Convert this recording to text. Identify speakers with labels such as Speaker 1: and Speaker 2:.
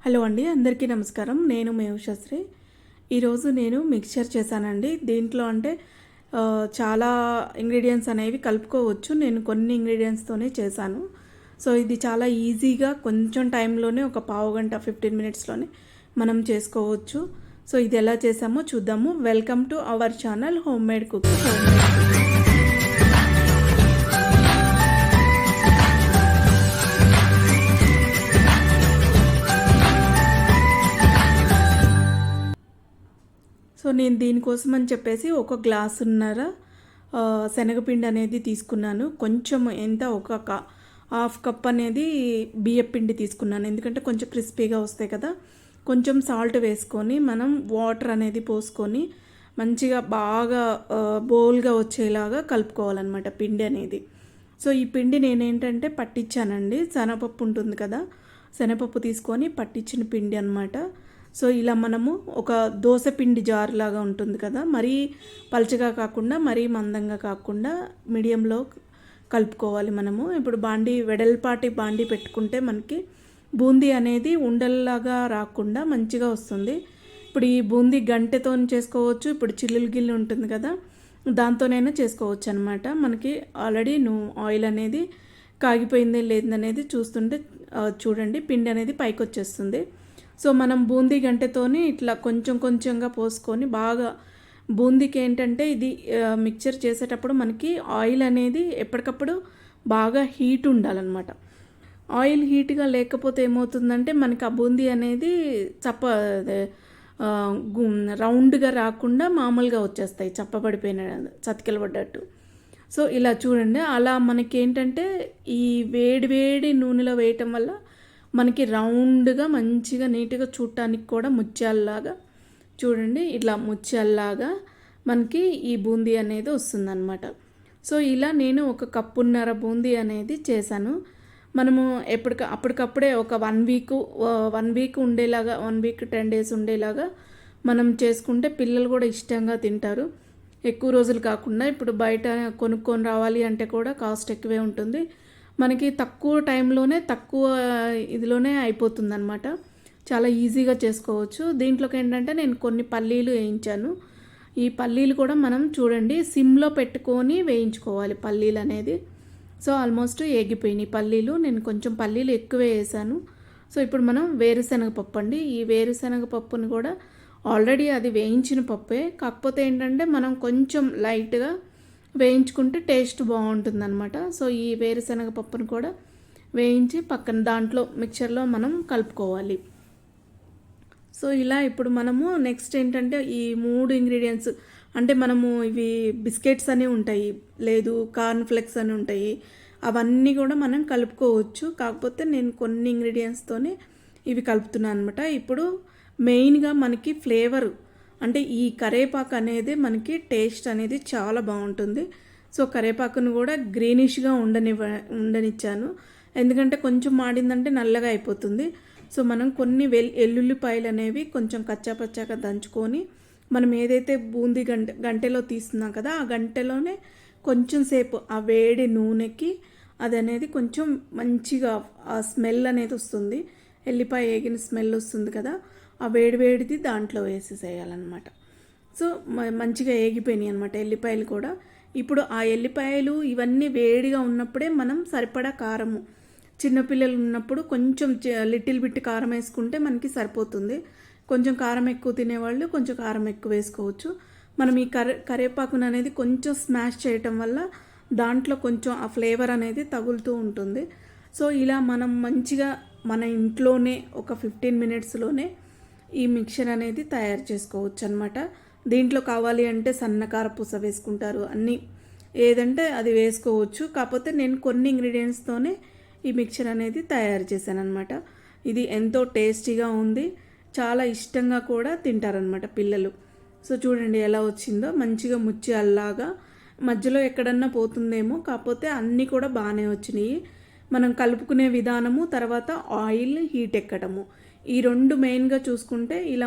Speaker 1: Hello అండి, అందరికీ నమస్కారం. నేను మీ ఉషశ్రీ. ఈరోజు నేను మిక్చర్ చేశానండి. దీంట్లో అంటే చాలా ఇంగ్రీడియంట్స్ అనేవి కలుపుకోవచ్చు. నేను కొన్ని ఇంగ్రీడియంట్స్తోనే చేశాను. సో ఇది చాలా ఈజీగా కొంచెం టైంలోనే ఒక పావు గంట 15 మినిట్స్లోనే మనం చేసుకోవచ్చు. సో ఇది ఎలా చేసామో చూద్దాము. Welcome to our channel home made cook. So నేను దీనికోసం అని చెప్పేసి ఒక గ్లాసున్నర శనగపిండి అనేది తీసుకున్నాను. కొంచెం ఎంత ఒక హాఫ్ కప్ అనేది బియ్యపిండి తీసుకున్నాను. ఎందుకంటే కొంచెం క్రిస్పీగా వస్తాయి కదా. కొంచెం సాల్ట్ వేసుకొని మనం వాటర్ అనేది పోసుకొని మంచిగా బాగా బోల్గా వచ్చేలాగా కలుపుకోవాలన్నమాట పిండి అనేది. సో ఈ పిండి నేనేంటంటే పట్టించానండి. శనగపప్పు ఉంటుంది కదా, శనగపప్పు తీసుకొని పట్టించిన పిండి అనమాట. సో ఇలా మనము ఒక దోశ పిండి జార్ లాగా ఉంటుంది కదా, మరీ పలుచగా కాకుండా మరీ మందంగా కాకుండా మీడియంలో కలుపుకోవాలి మనము. ఇప్పుడు వెడల్పాటి బాండీ పెట్టుకుంటే మనకి బూందీ అనేది ఉండల్లాగా రాకుండా మంచిగా వస్తుంది. ఇప్పుడు ఈ బూందీ గంటెతో చేసుకోవచ్చు. ఇప్పుడు చిల్లులు గిల్లు ఉంటుంది కదా, దాంతోనైనా చేసుకోవచ్చు అనమాట. మనకి ఆల్రెడీ ఆయిల్ అనేది కాగిపోయింది లేదనేది చూస్తుంటే చూడండి, పిండి అనేది పైకి వచ్చేస్తుంది. సో మనం బూందీ గంటెతోని ఇట్లా కొంచెం కొంచెంగా పోసుకొని బాగా బూందీకి ఏంటంటే ఇది మిక్చర్ చేసేటప్పుడు మనకి ఆయిల్ అనేది ఎప్పటికప్పుడు బాగా హీట్ ఉండాలన్నమాట. ఆయిల్ హీట్గా లేకపోతే ఏమవుతుందంటే మనకి ఆ బూందీ అనేది రౌండ్గా రాకుండా మామూలుగా వచ్చేస్తాయి, చప్పబడిపోయిన చతికిల పడ్డట్టు. సో ఇలా చూడండి, అలా మనకి ఏంటంటే ఈ వేడి వేడి నూనెలో వేయటం వల్ల మనకి రౌండ్గా మంచిగా నీట్గా చూడటానికి కూడా ముత్యాలలాగా చూడండి, ఇట్లా ముత్యాలలాగా మనకి ఈ బూందీ అనేది వస్తుందన్నమాట. సో ఇలా నేను ఒక కప్పున్నర బూందీ అనేది చేశాను. మనము అప్పటికప్పుడే ఒక 1 వీక్ ఉండేలాగా, 1 వీక్ 10 డేస్ ఉండేలాగా మనం చేసుకుంటే పిల్లలు కూడా ఇష్టంగా తింటారు. ఎక్కువ రోజులు కాకుండా ఇప్పుడు బయట కొనుక్కొని రావాలి అంటే కూడా కాస్ట్ ఎక్కువే ఉంటుంది. మనకి తక్కువ టైంలోనే తక్కువ ఇదిలోనే అయిపోతుందన్నమాట. చాలా ఈజీగా చేసుకోవచ్చు. దీంట్లోకి ఏంటంటే నేను కొన్ని పల్లీలు వేయించాను. ఈ పల్లీలు కూడా మనం చూడండి సిమ్లో పెట్టుకొని వేయించుకోవాలి పల్లీలు అనేది. సో ఆల్మోస్ట్ ఏగిపోయినాయి పల్లీలు. నేను కొంచెం పల్లీలు ఎక్కువే వేసాను. సో ఇప్పుడు మనం వేరుశనగ పప్పు అండి. ఈ వేరుశనగ పప్పుని కూడా ఆల్రెడీ అది వేయించిన పప్పే, కాకపోతే ఏంటంటే మనం కొంచెం లైట్గా వేయించుకుంటే టేస్ట్ బాగుంటుందన్నమాట. సో ఈ వేరుశనగ పప్పును కూడా వేయించి పక్కన దాంట్లో మిక్చర్లో మనం కలుపుకోవాలి. సో ఇలా ఇప్పుడు మనము నెక్స్ట్ ఏంటంటే ఈ 3 ఇంగ్రీడియంట్స్ అంటే మనము ఇవి బిస్కెట్స్ అని ఉంటాయి, లేదు కార్న్ ఫ్లెక్స్ అని ఉంటాయి, అవన్నీ కూడా మనం కలుపుకోవచ్చు. కాకపోతే నేను కొన్ని ఇంగ్రీడియంట్స్తోనే ఇవి కలుపుతున్నాను అనమాట. ఇప్పుడు మెయిన్గా మనకి ఫ్లేవర్ అంటే ఈ కరేపాకు అనేది మనకి టేస్ట్ అనేది చాలా బాగుంటుంది. సో కరేపాకును కూడా గ్రీనిష్గా ఉండనిచ్చాను, ఎందుకంటే కొంచెం మాడిందంటే నల్లగా అయిపోతుంది. సో మనం కొన్ని ఎల్లుల్లిపాయలు అనేవి కొంచెం కచ్చాపచ్చాగా దంచుకొని మనం ఏదైతే బూందీ గంటెలో తీస్తున్నాం కదా, ఆ గంటెలోనే కొంచెం సేపు ఆ వేడి నూనెకి అది అనేది కొంచెం మంచిగా ఆ స్మెల్ అనేది వస్తుంది, ఎల్లిపాయ వేగిన స్మెల్ వస్తుంది కదా, ఆ వేడిది దాంట్లో వేసేసేయాలన్నమాట. సో మంచిగా వేగిపోయినాయి అనమాట ఎల్లిపాయలు కూడా. ఇప్పుడు ఆ ఎల్లిపాయలు ఇవన్నీ వేడిగా ఉన్నప్పుడే మనం సరిపడా కారము, చిన్నపిల్లలు ఉన్నప్పుడు కొంచెం లిటిల్ బిట్ కారం వేసుకుంటే మనకి సరిపోతుంది. కొంచెం కారం ఎక్కువ తినేవాళ్ళు కొంచెం కారం ఎక్కువ వేసుకోవచ్చు. మనం ఈ కరివేపాకును అనేది కొంచెం స్మాష్ చేయటం వల్ల దాంట్లో కొంచెం ఆ ఫ్లేవర్ అనేది తగులుతూ ఉంటుంది. సో ఇలా మనం మంచిగా మన ఇంట్లోనే ఒక 15 మినిట్స్లోనే ఈ మిక్చర్ అనేది తయారు చేసుకోవచ్చు అనమాట. దీంట్లో కావాలి అంటే సన్నకారపూస వేసుకుంటారు, అన్నీ ఏదంటే అది వేసుకోవచ్చు. కాకపోతే నేను కొన్ని ఇంగ్రీడియంట్స్తోనే ఈ మిక్చర్ అనేది తయారు చేశాను అనమాట. ఇది ఎంతో టేస్టీగా ఉంది, చాలా ఇష్టంగా కూడా తింటారనమాట పిల్లలు. సో చూడండి ఎలా వచ్చిందో, మంచిగా ముత్యాల్లాగా. మధ్యలో ఎక్కడన్నా పోతుందేమో, కాకపోతే అన్నీ కూడా బాగానే వచ్చినాయి. మనం కలుపుకునే విధానము, తర్వాత ఆయిల్ హీట్ ఎక్కడము, ఈ 2 మెయిన్గా చూసుకుంటే ఇలా